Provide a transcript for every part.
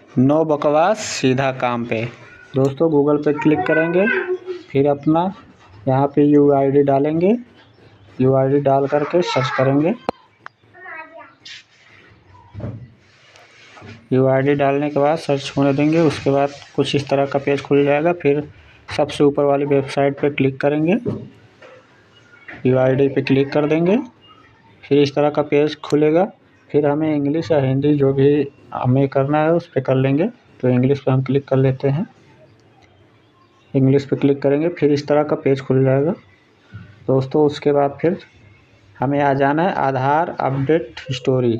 No बकवास सीधा काम पे। दोस्तों गूगल पे क्लिक करेंगे, फिर अपना यहाँ पे यूआईडी डालेंगे। यूआईडी डाल करके सर्च करेंगे। यूआईडी डालने के बाद सर्च होने देंगे। उसके बाद कुछ इस तरह का पेज खुल जाएगा। फिर सबसे ऊपर वाली वेबसाइट पे क्लिक करेंगे, यूआईडी पे क्लिक कर देंगे। फिर इस तरह का पेज खुलेगा। फिर हमें इंग्लिश या हिंदी जो भी हमें करना है उस पर कर लेंगे। तो इंग्लिश पे हम क्लिक कर लेते हैं। इंग्लिश पे क्लिक करेंगे, फिर इस तरह का पेज खुल जाएगा दोस्तों। उसके बाद फिर हमें आ जाना है आधार अपडेट हिस्टोरी।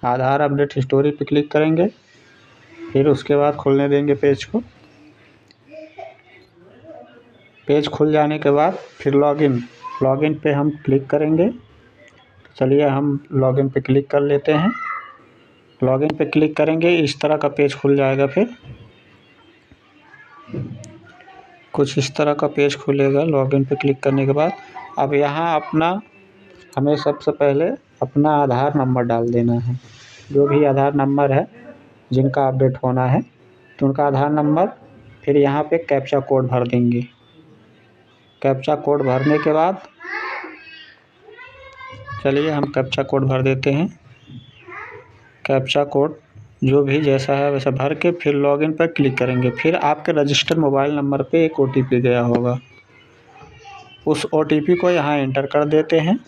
आधार अपडेट हिस्टोरी पे क्लिक करेंगे। फिर उसके बाद खुलने देंगे पेज को। पेज खुल जाने के बाद फिर लॉगिन पे हम क्लिक करेंगे। चलिए हम लॉगिन पे क्लिक कर लेते हैं। लॉगिन पे क्लिक करेंगे, इस तरह का पेज खुल जाएगा। फिर कुछ इस तरह का पेज खुलेगा लॉगिन पे क्लिक करने के बाद। अब यहाँ हमें सबसे पहले अपना आधार नंबर डाल देना है। जो भी आधार नंबर है जिनका अपडेट होना है तो उनका आधार नंबर। फिर यहाँ पे कैप्चा कोड भर देंगे। कैप्चा कोड भरने के बाद चलिए हम कैप्चा कोड भर देते हैं। कैप्चा कोड जो भी जैसा है वैसा भर के फिर लॉगिन पर क्लिक करेंगे। फिर आपके रजिस्टर्ड मोबाइल नंबर पे एक ओटीपी गया होगा, उस ओटीपी को यहाँ एंटर कर देते हैं।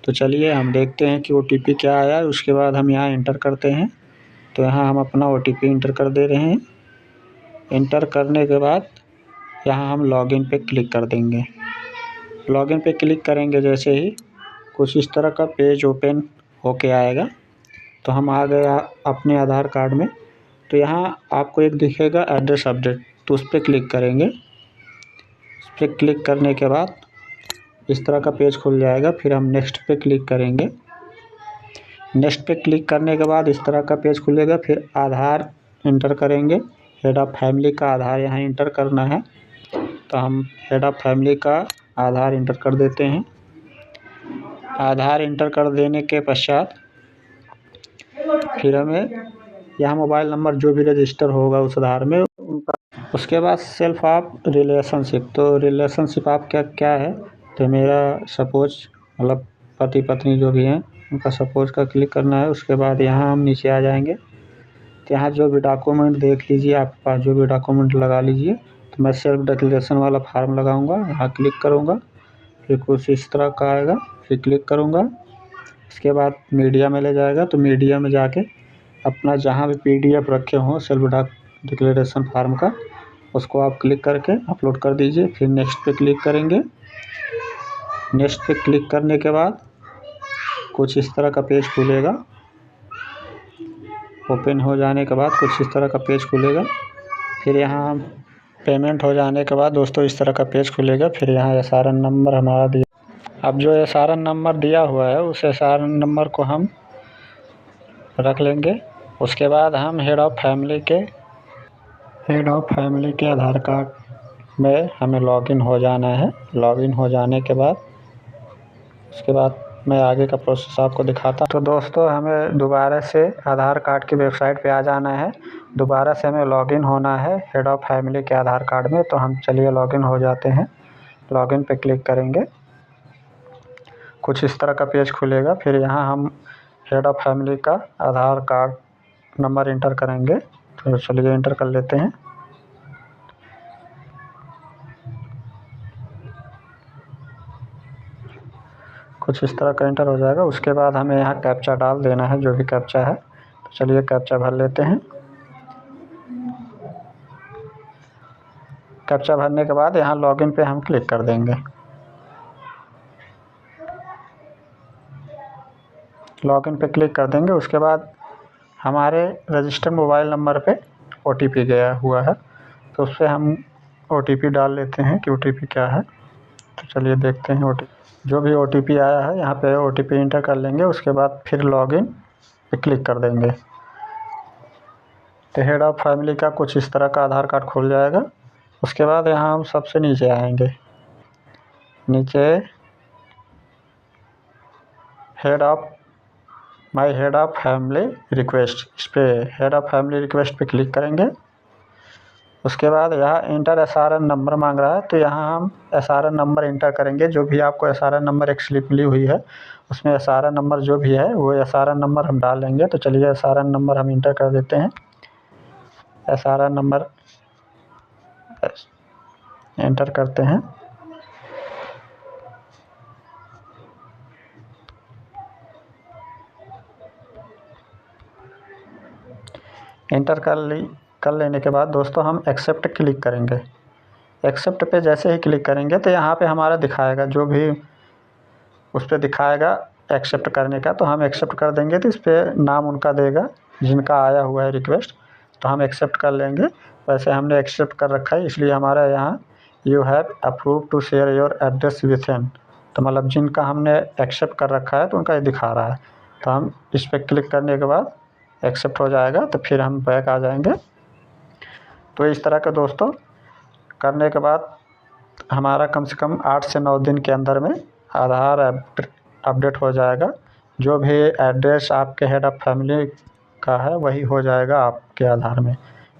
तो चलिए हम देखते हैं कि ओटीपी क्या आया है। उसके बाद हम यहाँ एंटर करते हैं। तो यहाँ हम अपना ओटीपी एंटर कर दे रहे हैं। एंटर करने के बाद यहाँ हम लॉगिन पे क्लिक कर देंगे। लॉगिन पे क्लिक करेंगे जैसे ही कुछ इस तरह का पेज ओपन होके आएगा। तो हम आ गए अपने आधार कार्ड में। तो यहाँ आपको एक दिखेगा एड्रेस अपडेट, तो उस पर क्लिक करेंगे। उस पर क्लिक करने के बाद इस तरह का पेज खुल जाएगा। फिर हम नेक्स्ट पे क्लिक करेंगे। नेक्स्ट पे क्लिक करने के बाद इस तरह का पेज खुलेगा। फिर आधार इंटर करेंगे। हेड ऑफ़ फैमिली का आधार यहाँ इंटर करना है। तो हम हेड ऑफ़ फैमिली का आधार इंटर कर देते हैं। आधार इंटर कर देने के पश्चात फिर हमें यहाँ मोबाइल नंबर जो भी रजिस्टर होगा उस आधार में उनका। उसके बाद सेल्फ ऑफ रिलेशनशिप। तो रिलेशनशिप आप क्या है, तो मेरा सपोज मतलब पति पत्नी जो भी हैं उनका सपोज का क्लिक करना है। उसके बाद यहाँ हम नीचे आ जाएंगे। तो यहाँ जो भी डॉक्यूमेंट देख लीजिए, आपके पास जो भी डॉक्यूमेंट लगा लीजिए। तो मैं सेल्फ डिक्लेरेशन वाला फार्म लगाऊंगा, यहाँ क्लिक करूँगा। फिर कुछ इस तरह का आएगा, फिर क्लिक करूँगा। उसके बाद मीडिया में ले जाएगा। तो मीडिया में जाके अपना जहाँ भी पीडीएफ रखे हों सेल्फ डिक्लेरेशन फार्म का, उसको आप क्लिक करके अपलोड कर दीजिए। फिर नेक्स्ट पे क्लिक करेंगे। नेक्स्ट पे क्लिक करने के बाद कुछ इस तरह का पेज खुलेगा। ओपन हो जाने के बाद कुछ इस तरह का पेज खुलेगा। फिर यहाँ पेमेंट हो जाने के बाद दोस्तों इस तरह का पेज खुलेगा। फिर यहाँ एसआरएन नंबर हमारा दिया। अब जो एसआरएन नंबर दिया हुआ है उस एसआरएन नंबर को हम रख लेंगे। उसके बाद हम हेड ऑफ़ फैमिली के आधार कार्ड में हमें लॉगिन हो जाना है। लॉगिन हो जाने के बाद उसके बाद मैं आगे का प्रोसेस आपको दिखाता। तो दोस्तों हमें दोबारा से आधार कार्ड की वेबसाइट पे आ जाना है। दोबारा से हमें लॉगिन होना है हेड ऑफ़ फैमिली के आधार कार्ड में। तो हम चलिए लॉगिन हो जाते हैं। लॉगिन पे क्लिक करेंगे, कुछ इस तरह का पेज खुलेगा। फिर यहाँ हम हेड ऑफ़ फैमिली का आधार कार्ड नंबर इंटर करेंगे। तो चलिए इंटर कर लेते हैं। कुछ इस तरह का इंटर हो जाएगा। उसके बाद हमें यहाँ कैप्चा डाल देना है, जो भी कैप्चा है। तो चलिए कैप्चा भर लेते हैं। कैप्चा भरने के बाद यहाँ लॉगिन पे हम क्लिक कर देंगे। लॉगिन पे क्लिक कर देंगे। उसके बाद हमारे रजिस्टर्ड मोबाइल नंबर पे ओटीपी गया हुआ है। तो उस पर हम ओटीपी डाल लेते हैं कि ओटीपी क्या है। तो चलिए देखते हैं ओटीपी। जो भी ओटीपी आया है यहाँ पे ओटीपी इंटर कर लेंगे। उसके बाद फिर लॉगिन पे क्लिक कर देंगे। तो हेड ऑफ़ फैमिली का कुछ इस तरह का आधार कार्ड खुल जाएगा। उसके बाद यहाँ हम सबसे नीचे आएंगे। नीचे head of my head of family request, इस पर हेड ऑफ़ फैमिली रिक्वेस्ट पे क्लिक करेंगे। उसके बाद यहाँ इंटर SRN नंबर मांग रहा है, तो यहाँ हम SRN नंबर इंटर करेंगे। जो भी आपको SRN नंबर एक स्लिप मिली हुई है उसमें SRN नंबर जो भी है वो SRN नंबर हम डाल लेंगे। तो चलिए SRN नंबर हम इंटर कर देते हैं। SRN नंबर इंटर करते हैं। इंटर कर लेने के बाद दोस्तों हम एक्सेप्ट क्लिक करेंगे। एक्सेप्ट पे जैसे ही क्लिक करेंगे तो यहाँ पे हमारा दिखाएगा, जो भी उस पर दिखाएगा एक्सेप्ट करने का, तो हम एक्सेप्ट कर देंगे। तो इस पर नाम उनका देगा जिनका आया हुआ है रिक्वेस्ट, तो हम एक्सेप्ट कर लेंगे। वैसे हमने एक्सेप्ट कर रखा है, इसलिए हमारा यहाँ you have approve to share your address with him, तो मतलब जिनका हमने एक्सेप्ट कर रखा है तो उनका ये दिखा रहा है। तो हम इस पर क्लिक करने के बाद एक्सेप्ट हो जाएगा, तो फिर हम बैक आ जाएंगे। तो इस तरह का दोस्तों करने के बाद हमारा कम से कम 8 से 9 दिन के अंदर में आधार अपडेट हो जाएगा। जो भी एड्रेस आपके हेड ऑफ़ फैमिली का है वही हो जाएगा आपके आधार में।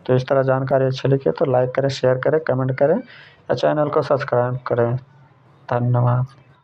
तो इस तरह जानकारी अच्छी लगी तो लाइक करें, शेयर करें, कमेंट करें और चैनल को सब्सक्राइब करें। धन्यवाद।